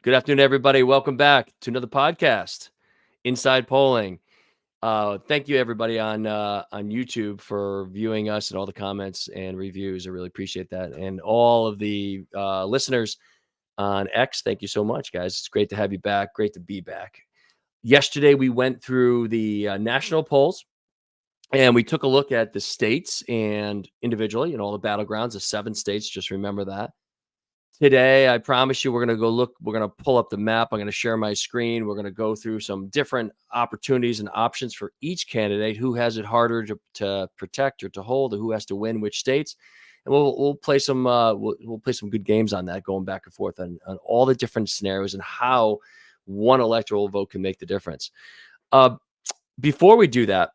Good afternoon, everybody. Welcome back to another podcast, Inside Polling. Thank you, everybody on YouTube for viewing us and all the comments and reviews. I really appreciate that, and all of the listeners on X. Thank you so much, guys. It's great to have you back. Great to be back. Yesterday, we went through the national polls, and we took a look at the states and individually, and all the battlegrounds of 7 states. Just remember that. Today, I promise you, we're going to go look. We're going to pull up the map. I'm going to share my screen. We're going to go through some different opportunities and options for each candidate, who has it harder to protect or to hold, or who has to win which states. And we'll play some we'll play some good games on that, going back and forth on all the different scenarios and how one electoral vote can make the difference. Before we do that,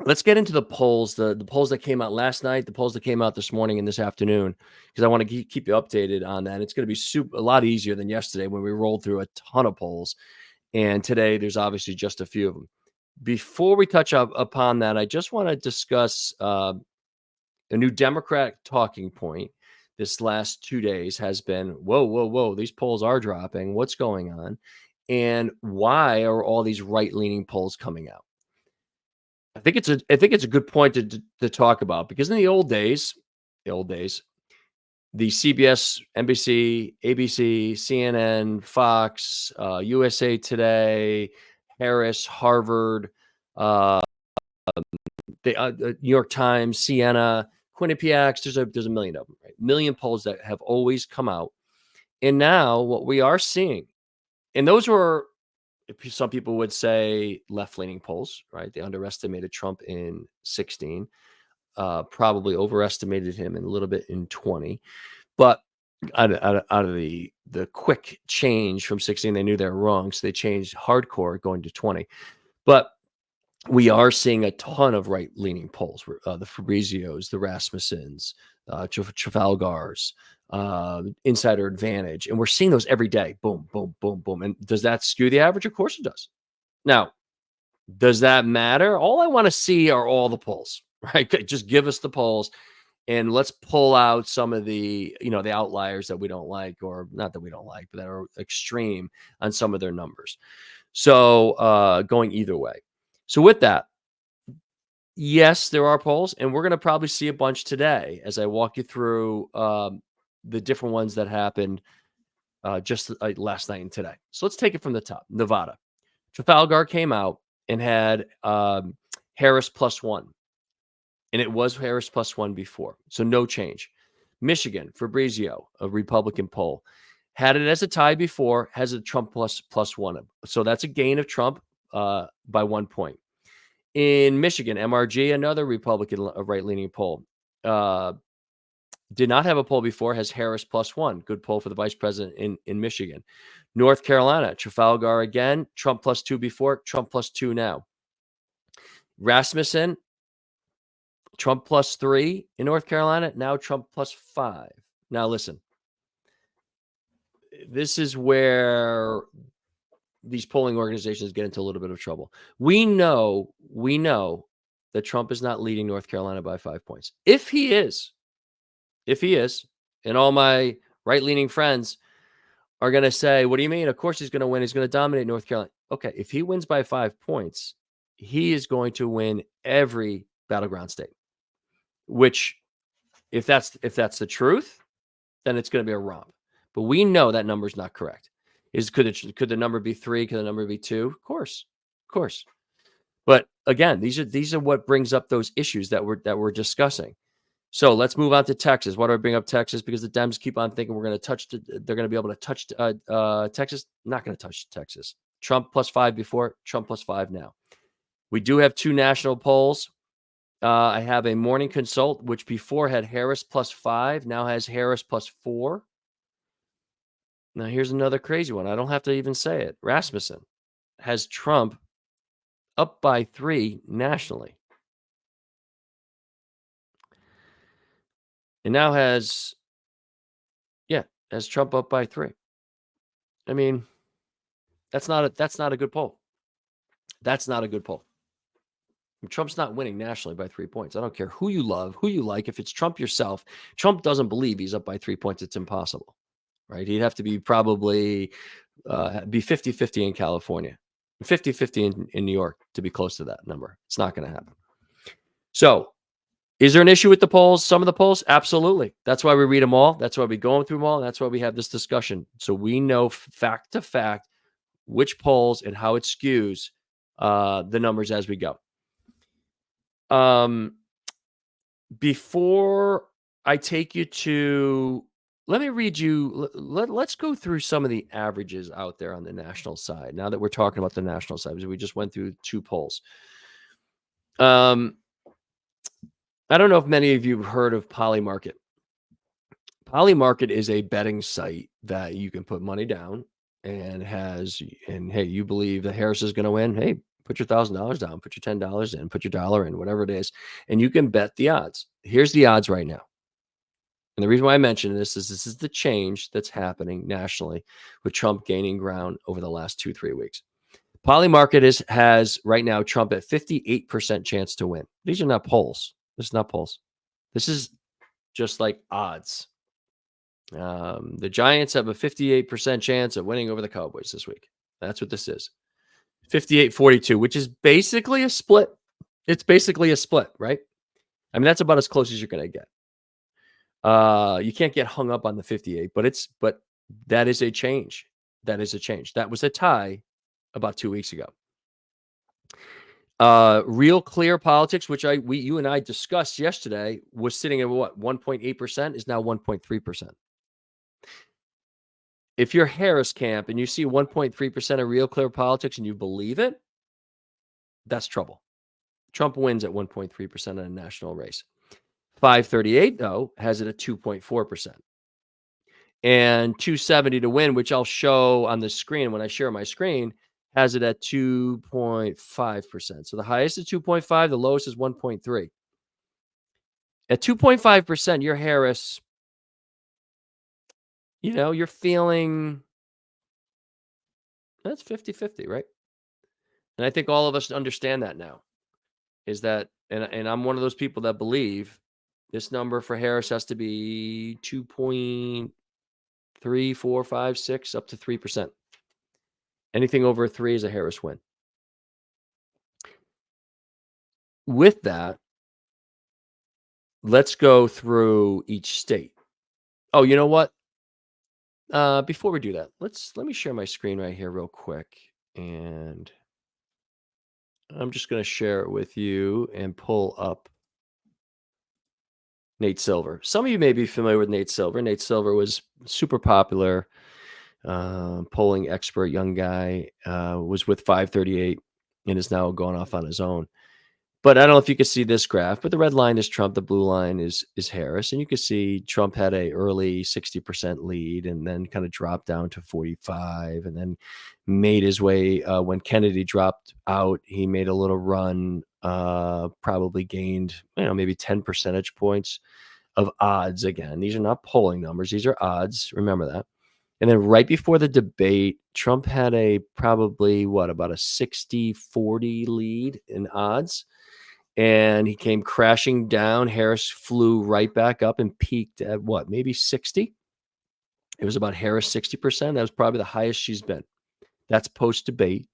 let's get into the polls, the polls that came out last night, the polls that came out this morning and this afternoon, because I want to keep you updated on that. It's going to be a lot easier than yesterday when we rolled through a ton of polls. And today, there's obviously just a few of them. Before we touch upon that, I just want to discuss a new Democrat talking point this last 2 days has been, whoa, whoa, whoa, these polls are dropping. What's going on? And why are all these right-leaning polls coming out? I think it's a good point to talk about, because in the old days, the CBS, NBC, ABC, CNN, Fox, USA Today, Harris, Harvard, uh, the New York Times, Siena, Quinnipiac. There's a million of them, right? Million polls that have always come out, and now what we are seeing, and those were, some people would say, left-leaning polls, right? They underestimated Trump in 16, probably overestimated him in a little bit in 20. But out of the quick change from 16, they knew they were wrong, so they changed hardcore going to 20. But we are seeing a ton of right-leaning polls, the Fabrizios, the Rasmussens, Trafalgar's, Insider Advantage, and we're seeing those every day. Boom, boom, boom, boom. And does that skew the average? Of course it does. Now, does that matter? All I want to see are all the polls, right? Just give us the polls, and let's pull out some of the outliers that we don't like, or not that we don't like, but that are extreme on some of their numbers. So going either way. So with that, yes, there are polls, and we're going to probably see a bunch today as I walk you through the different ones that happened just last night and today. So let's take it from the top. Nevada. Trafalgar came out and had Harris +1. And it was Harris +1 before, so no change. Michigan, Fabrizio, a Republican poll, had it as a tie before, has a Trump +1. So that's a gain of Trump by 1 point. In Michigan, MRG, another Republican right-leaning poll, did not have a poll before, has Harris +1. Good poll for the vice president in Michigan. North Carolina, Trafalgar again, Trump +2 before, Trump +2 now. Rasmussen, Trump +3 in North Carolina, now Trump +5. Now listen, this is where these polling organizations get into a little bit of trouble. We know that Trump is not leading North Carolina by 5 points. If he is, and all my right-leaning friends are going to say, what do you mean? Of course he's going to win. He's going to dominate North Carolina. Okay, if he wins by 5 points, he is going to win every battleground state. Which, if that's the truth, then it's going to be a romp. But we know that number is not correct. Could the number be 3? Could the number be 2? Of course. But again, these are what brings up those issues that we're discussing. So let's move on to Texas. Why do I bring up Texas? Because the Dems keep on thinking they're going to be able to touch Texas. Not going to touch Texas. Trump +5 before, Trump +5 now. We do have 2 national polls. I have a Morning Consult, which before had Harris +5, now has Harris +4. Now, here's another crazy one. I don't have to even say it. Rasmussen has Trump up by 3 nationally. And now has Trump up by 3. I mean, that's not a good poll. That's not a good poll. Trump's not winning nationally by 3 points. I don't care who you love, who you like. If it's Trump yourself, Trump doesn't believe he's up by 3 points. It's impossible, right? He'd have to be probably be 50-50 in California, 50-50 in New York to be close to that number. It's not going to happen. So is there an issue with the polls? Some of the polls? Absolutely. That's why we read them all. That's why we go through them all. That's why we have this discussion. So we know fact to fact which polls and how it skews the numbers as we go. Before I take you to, let me read you, let's go through some of the averages out there on the national side. Now that we're talking about the national side, because we just went through 2 polls. I don't know if many of you have heard of Polymarket. Polymarket is a betting site that you can put money down and hey, you believe that Harris is going to win. Hey, put your $1,000 down, put your $10 in, put your dollar in, whatever it is, and you can bet the odds. Here's the odds right now. And the reason why I mention this is the change that's happening nationally with Trump gaining ground over the last 2-3 weeks. Polymarket has right now Trump at 58% chance to win. These are not polls. This is not polls. This is just like odds. The Giants have a 58% chance of winning over the Cowboys this week. That's what this is. 58-42, which is basically a split. It's basically a split, right? I mean, that's about as close as you're going to get. You can't get hung up on the 58, but that is a change. That is a change. That was a tie about 2 weeks ago. Real Clear Politics, which you and I discussed yesterday, was sitting at what, 1.8%, is now 1.3%. If you're Harris camp and you see 1.3% of Real Clear Politics and you believe it, that's trouble. Trump wins at 1.3% in a national race. 538, though, has it at 2.4%. And 270 to win, which I'll show on the screen when I share my screen, has it at 2.5%. So the highest is 2.5, the lowest is 1.3. At 2.5%, you're Harris. You're feeling that's 50-50, right? And I think all of us understand that now. Is that, and I'm one of those people that believe this number for Harris has to be 2.3, 4, 5, 6, up to 3%. Anything over 3 is a Harris win. With that, let's go through each state. Oh, you know what? Before we do that, let me share my screen right here real quick. And I'm just going to share it with you and pull up Nate Silver. Some of you may be familiar with Nate Silver. Nate Silver was super popular, polling expert, young guy, was with 538 and is now going off on his own. But I don't know if you can see this graph, but the red line is Trump. The blue line is Harris. And you can see Trump had a early 60% lead and then kind of dropped down to 45 and then made his way. When Kennedy dropped out, he made a little run, probably gained, maybe 10 percentage points of odds. Again, these are not polling numbers. These are odds. Remember that. And then right before the debate, Trump had probably about a 60-40 lead in odds. And he came crashing down. Harris flew right back up and peaked at maybe 60? It was about Harris 60%. That was probably the highest she's been. That's post-debate.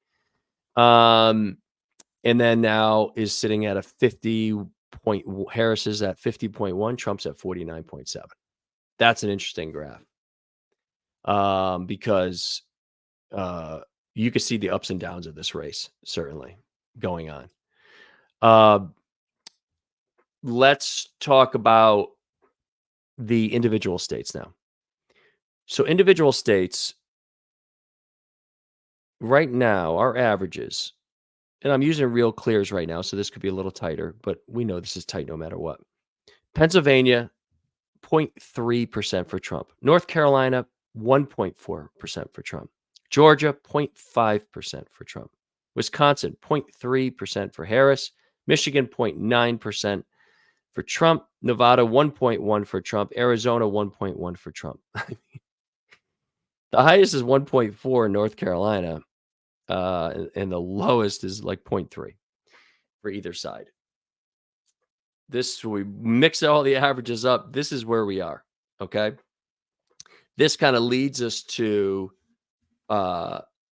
And then now is sitting at a 50 point. Harris is at 50.1. Trump's at 49.7. That's an interesting graph. Because you can see the ups and downs of this race, certainly, going on. Let's talk about the individual states now. So individual states, right now, our averages, and I'm using Real Clears right now, so this could be a little tighter, but we know this is tight no matter what. Pennsylvania, 0.3% for Trump. North Carolina, 1.4% for Trump. Georgia, 0.5% for Trump. Wisconsin, 0.3% for Harris. Michigan, 0.9% for Trump. Nevada, 1.1 for Trump. Arizona, 1.1 for Trump. The highest is 1.4 in North Carolina, and the lowest is like 0.3 for either side. We mix all the averages up. This is where we are, okay? this kind of leads us to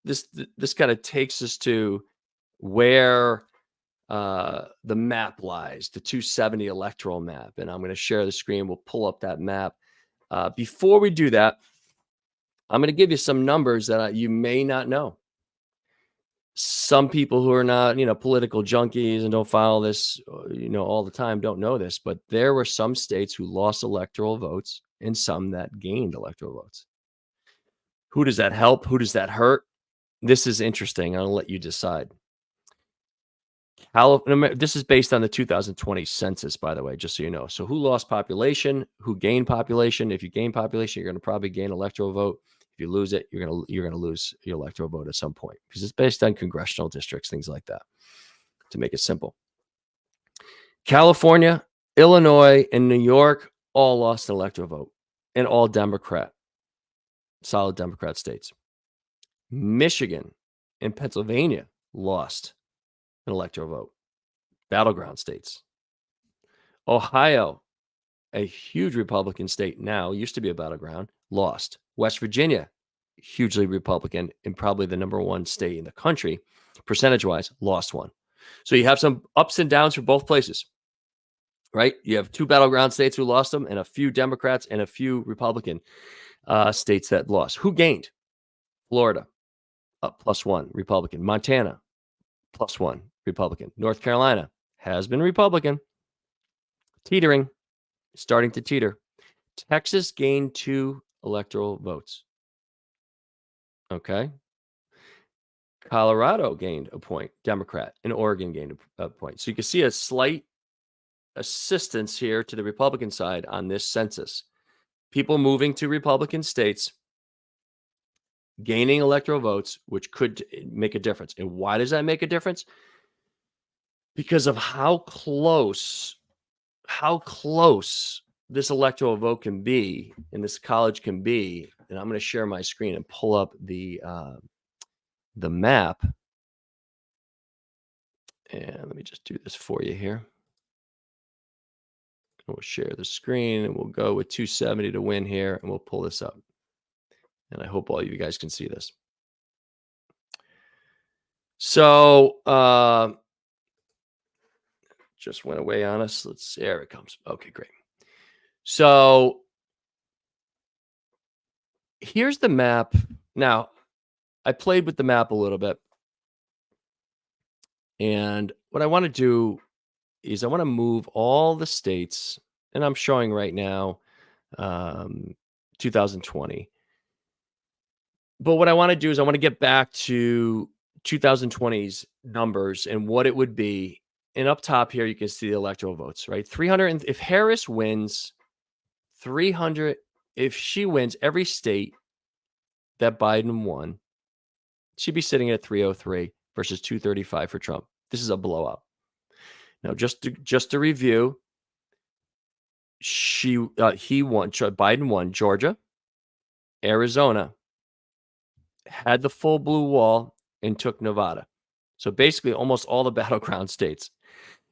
this kind of takes us to where the map lies, the 270 electoral map. And I'm going to share the screen. We'll pull up that map. Before we do that, I'm going to give you some numbers that you may not know. Some people who are not, political junkies and don't follow this, all the time don't know this, but there were some states who lost electoral votes and some that gained electoral votes. Who does that help? Who does that hurt? This is interesting. I'll let you decide. This is based on the 2020 census, by the way, just so you know. So who lost population, who gained population? If you gain population, you're going to probably gain electoral vote. If you lose it, you're going to lose your electoral vote at some point because it's based on congressional districts, things like that, to make it simple. California, Illinois, and New York all lost an electoral vote, and all Democrat, solid Democrat states. Michigan and Pennsylvania lost an electoral vote, battleground states. Ohio, a huge Republican state now, used to be a battleground, lost. West Virginia, hugely Republican and probably the number one state in the country, percentage-wise, lost one. So you have some ups and downs for both places, right? You have two battleground states who lost them and a few Democrats and a few Republican states that lost. Who gained? Florida, +1, Republican. Montana, +1, Republican. North Carolina has been Republican. Teetering, starting to teeter. Texas gained 2 electoral votes. Okay. Colorado gained a point, Democrat, and Oregon gained a point. So you can see a slight assistance here to the Republican side on this census. People moving to Republican states, gaining electoral votes, which could make a difference. And why does that make a difference? Because of how close this electoral vote can be and this college can be. And I'm going to share my screen and pull up the map. And let me just do this for you here. We'll share the screen and we'll go with 270 to win here, and we'll pull this up. And I hope all of you guys can see this. So just went away on us. There it comes. Okay, great. So here's the map. Now, I played with the map a little bit. And what I want to do is I want to move all the states, and I'm showing right now 2020. But what I want to do is I want to get back to 2020's numbers and what it would be. And up top here, you can see the electoral votes, right? 300. If Harris wins, 300. If she wins every state that Biden won, she'd be sitting at 303 versus 235 for Trump. This is a blowout. Now, just to review, Biden won Georgia, Arizona, had the full blue wall, and took Nevada. So basically almost all the battleground states.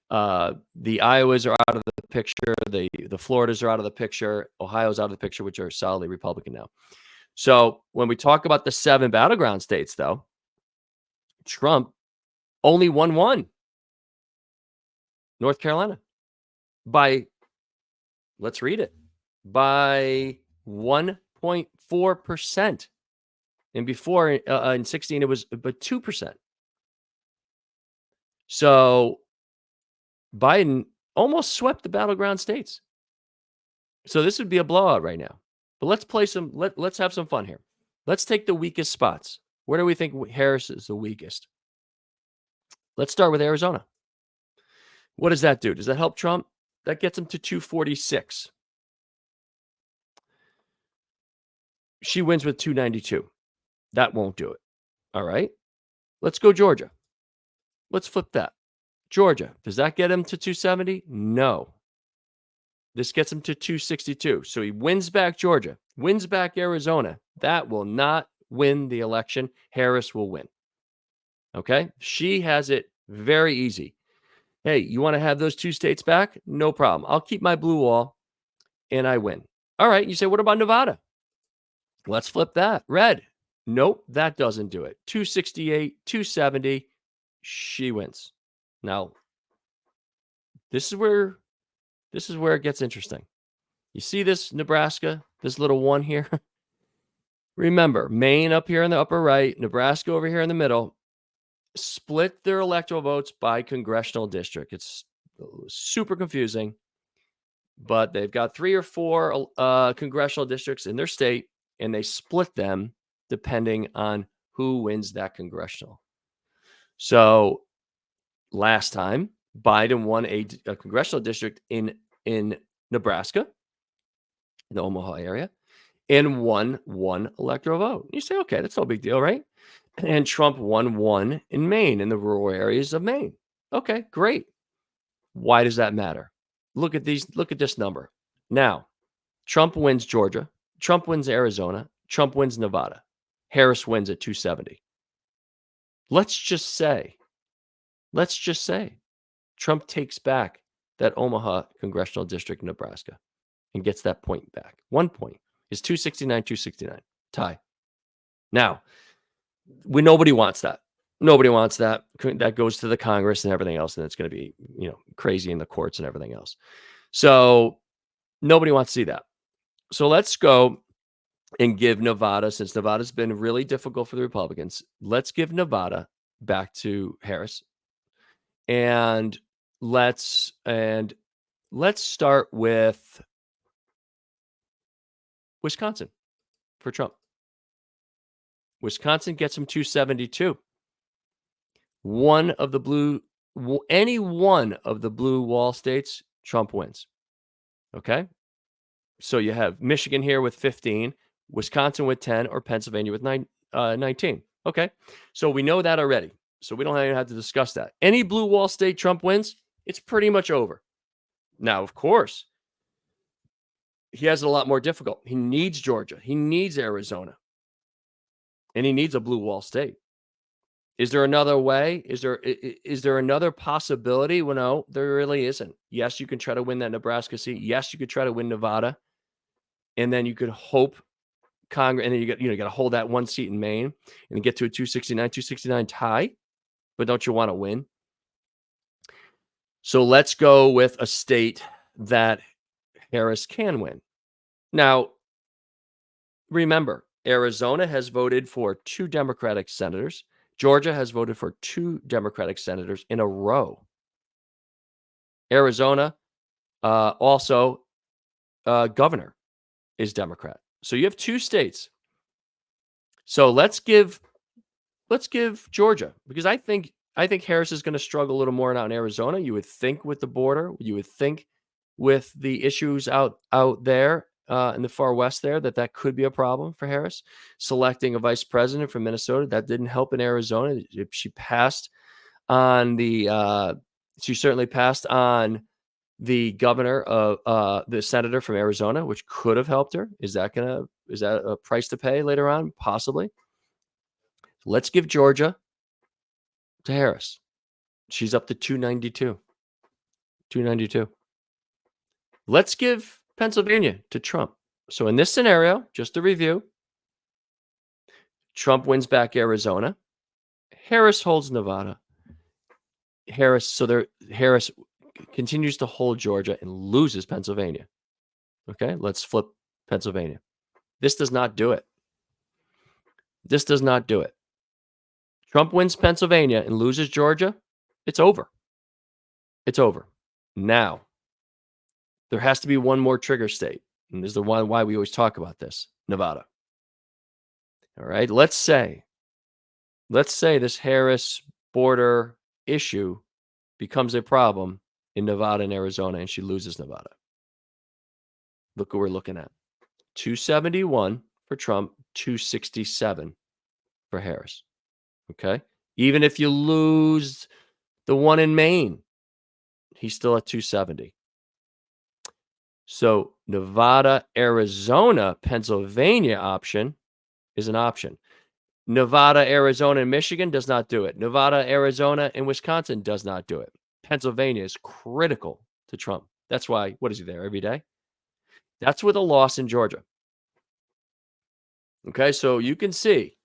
The Iowas are out of the picture. The Floridas are out of the picture. Ohio's out of the picture, which are solidly Republican now. So when we talk about the 7 battleground states, though, Trump only won one. North Carolina. By, let's read it, by 1.4%. And before in 16, it was but 2%. So Biden almost swept the battleground states. So this would be a blowout right now. But let's play let's have some fun here. Let's take the weakest spots. Where do we think Harris is the weakest? Let's start with Arizona. What does that do? Does that help Trump? That gets him to 246. She wins with 292. That won't do it. All right. Let's go Georgia. Let's flip that. Georgia. Does that get him to 270? No. This gets him to 262. So he wins back Georgia, wins back Arizona. That will not win the election. Harris will win. Okay. She has it very easy. Hey, you want to have those 2 states back? No problem. I'll keep my blue wall and I win. All right. You say, what about Nevada? Let's flip that. Red. Nope, that doesn't do it. 268, 270. She wins. Now, this is where it gets interesting. You see this Nebraska, this little one here? Remember, Maine up here in the upper right, Nebraska over here in the middle, split their electoral votes by congressional district. It's super confusing, but they've got 3 or 4 congressional districts in their state, and they split them depending on who wins that congressional. So last time, Biden won a congressional district in Nebraska, the Omaha area, and won 1 electoral vote. You say, okay, that's no big deal, right? And Trump won 1 in Maine, in the rural areas of Maine. Okay, great. Why does that matter? Look at this number. Now, Trump wins Georgia. Trump wins Arizona. Trump wins Nevada. Harris wins at 270. Let's just say Trump takes back that Omaha congressional district in Nebraska and gets that point back. 1 point is 269, 269. Tie. Now, nobody wants that. Nobody wants that. That goes to the Congress and everything else, and it's going to be, crazy in the courts and everything else. So nobody wants to see that. So let's go and give Nevada, since Nevada's been really difficult for the Republicans, let's give Nevada back to Harris. And let's start with Wisconsin for Trump. Wisconsin gets him 272. Any one of the blue wall states, Trump wins. Okay. So you have Michigan here with 15, Wisconsin with 10, or Pennsylvania with 19. Okay. So we know that already. So we don't even have to discuss that. Any blue wall state Trump wins, it's pretty much over. Now, of course, he has it a lot more difficult. He needs Georgia. He needs Arizona. And he needs a blue wall state. Is there another way? Is there another possibility? Well, no, there really isn't. Yes, you can try to win that Nebraska seat. Yes, you could try to win Nevada. And then you could hope Congress, and then you got to hold that 1 seat in Maine and get to a 269 tie. But don't you want to win? So let's go with a state that Harris can win. Now, remember, Arizona has voted for 2 Democratic senators. Georgia has voted for 2 Democratic senators in a row. Arizona, also, governor is Democrat. So you have 2 states. So let's give Georgia, because I think Harris is going to struggle a little more out in Arizona. You would think with the border, you would think with the issues out there in the far west there, that could be a problem for Harris. Selecting a vice president from Minnesota, that didn't help in Arizona. She passed on she certainly passed on the governor of the senator from Arizona, which could have helped her. Is that a price to pay later on? Possibly. Let's give Georgia to Harris. She's up to 292. 292. Let's give Pennsylvania to Trump. So in this scenario, just to review, Trump wins back Arizona. Harris holds Nevada. Harris continues to hold Georgia and loses Pennsylvania. Okay, let's flip Pennsylvania. This does not do it. This does not do it. Trump wins Pennsylvania and loses Georgia. It's over. It's over. Now, there has to be one more trigger state. And this is the one why we always talk about this, Nevada. All right. Let's say this Harris border issue becomes a problem in Nevada and Arizona, and she loses Nevada. Look what we're looking at. 271 for Trump, 267 for Harris. Okay. Even if you lose the one in Maine, he's still at 270. So Nevada, Arizona, Pennsylvania option is an option. Nevada, Arizona, and Michigan does not do it. Nevada, Arizona, and Wisconsin does not do it. Pennsylvania is critical to Trump. That's why, what is he there every day? That's with a loss in Georgia. Okay, so you can see.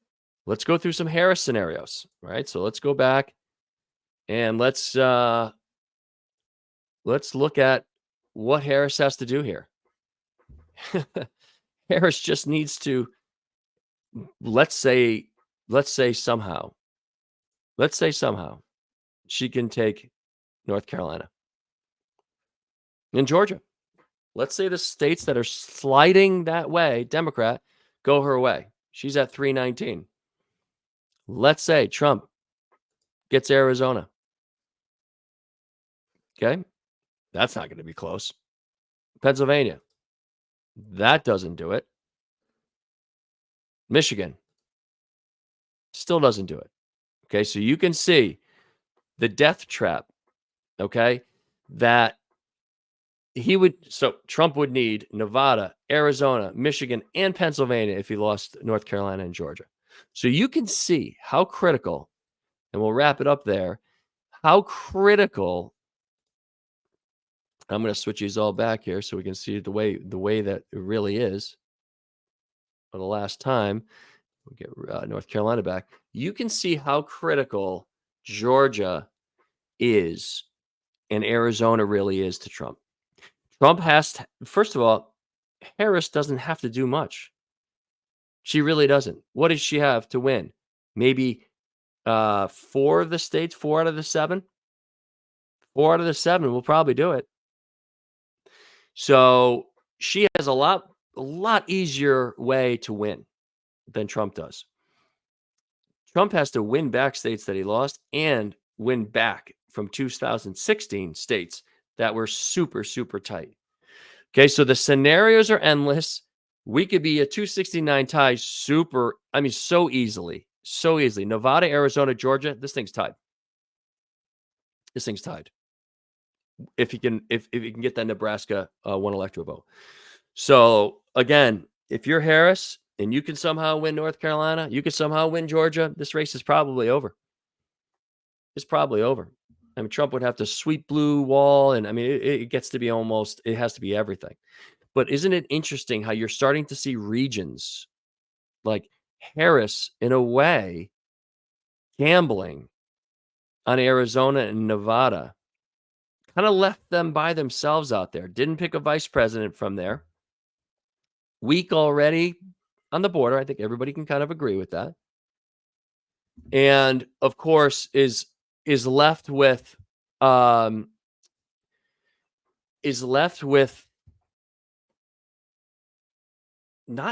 Let's go through some Harris scenarios, right? So let's go back and let's look at what Harris has to do here. Harris just needs to let's say somehow she can take North Carolina and Georgia. Let's say the states that are sliding that way, Democrat, go her way. She's at 319. Let's say Trump gets Arizona. Okay. That's not going to be close. Pennsylvania. That doesn't do it. Michigan. Still doesn't do it. Okay. So you can see the death trap. Okay. That Trump would need Nevada, Arizona, Michigan, and Pennsylvania if he lost North Carolina and Georgia. So you can see how critical, and we'll wrap it up there, how critical. I'm going to switch these all back here so we can see the way that it really is. For the last time, we'll get North Carolina back. You can see how critical Georgia is and Arizona really is to Trump. Trump has to, first of all, Harris doesn't have to do much. She really doesn't. What does she have to win? Maybe 4 of the states, 4 out of the 7. 4 out of the 7 will probably do it. So she has a lot easier way to win than Trump does. Trump has to win back states that he lost and win back from 2016 states that were super, super tight. Okay, so the scenarios are endless. We could be a 269 tie so easily. So easily. Nevada, Arizona, Georgia, this thing's tied. If he can get that Nebraska 1 electoral vote. So again, if you're Harris and you can somehow win North Carolina, you can somehow win Georgia, this race is probably over. It's probably over. I mean, Trump would have to sweep blue wall, and I mean, it gets to be it has to be everything. But isn't it interesting how you're starting to see regions like Harris, in a way, gambling on Arizona and Nevada, kind of left them by themselves out there. Didn't pick a vice president from there. Weak already on the border. I think everybody can kind of agree with that. And of course, is left with not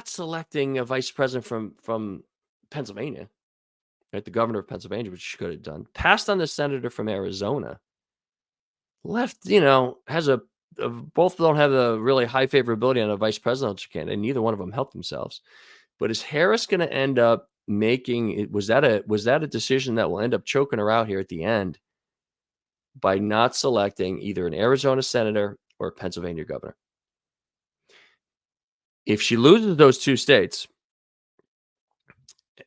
selecting a vice president from Pennsylvania, right? The governor of Pennsylvania, which she could have done. Passed on the senator from Arizona. Left, has both don't have a really high favorability on a vice presidential candidate. Neither one of them helped themselves. But is Harris going to end up making it? Was that a decision that will end up choking her out here at the end by not selecting either an Arizona senator or a Pennsylvania governor? If she loses those 2 states,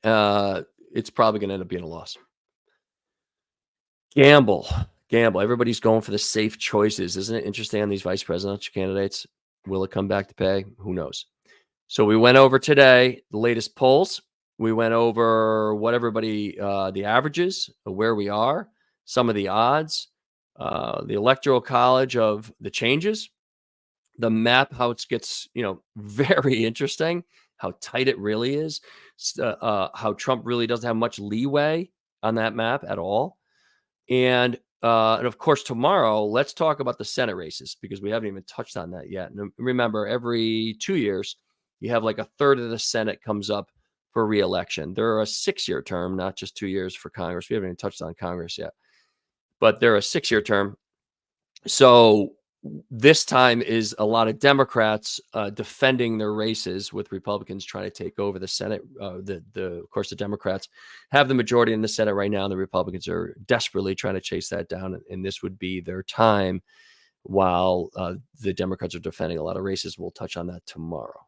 it's probably going to end up being a loss. Gamble. Everybody's going for the safe choices. Isn't it interesting on these vice presidential candidates? Will it come back to pay? Who knows? So we went over today the latest polls. We went over what everybody, the averages of where we are, some of the odds, the electoral college of the changes, the map, how it gets, very interesting, how tight it really is, how Trump really doesn't have much leeway on that map at all. And of course, tomorrow, let's talk about the Senate races because we haven't even touched on that yet. And remember, every 2 years, you have like a third of the Senate comes up for re-election. They're a 6-year term, not just 2 years for Congress. We haven't even touched on Congress yet, but they're a 6-year term. So this time is a lot of Democrats defending their races with Republicans trying to take over the Senate. Of course, the Democrats have the majority in the Senate right now, and the Republicans are desperately trying to chase that down. And this would be their time while the Democrats are defending a lot of races. We'll touch on that tomorrow.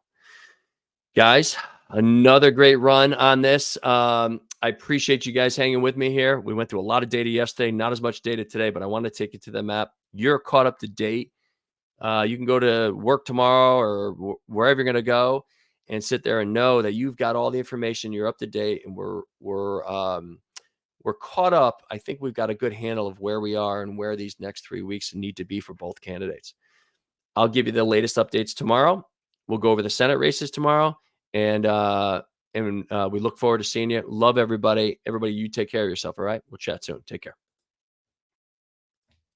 Guys, another great run on this. I appreciate you guys hanging with me here. We went through a lot of data yesterday, not as much data today, but I want to take you to the map. You're caught up to date. You can go to work tomorrow or wherever you're going to go and sit there and know that you've got all the information, you're up to date, and we're caught up. I think we've got a good handle of where we are and where these next 3 weeks need to be for both candidates. I'll give you the latest updates tomorrow. We'll go over the Senate races tomorrow, and we look forward to seeing you. Love everybody. Everybody, you take care of yourself. All right. We'll chat soon. Take care.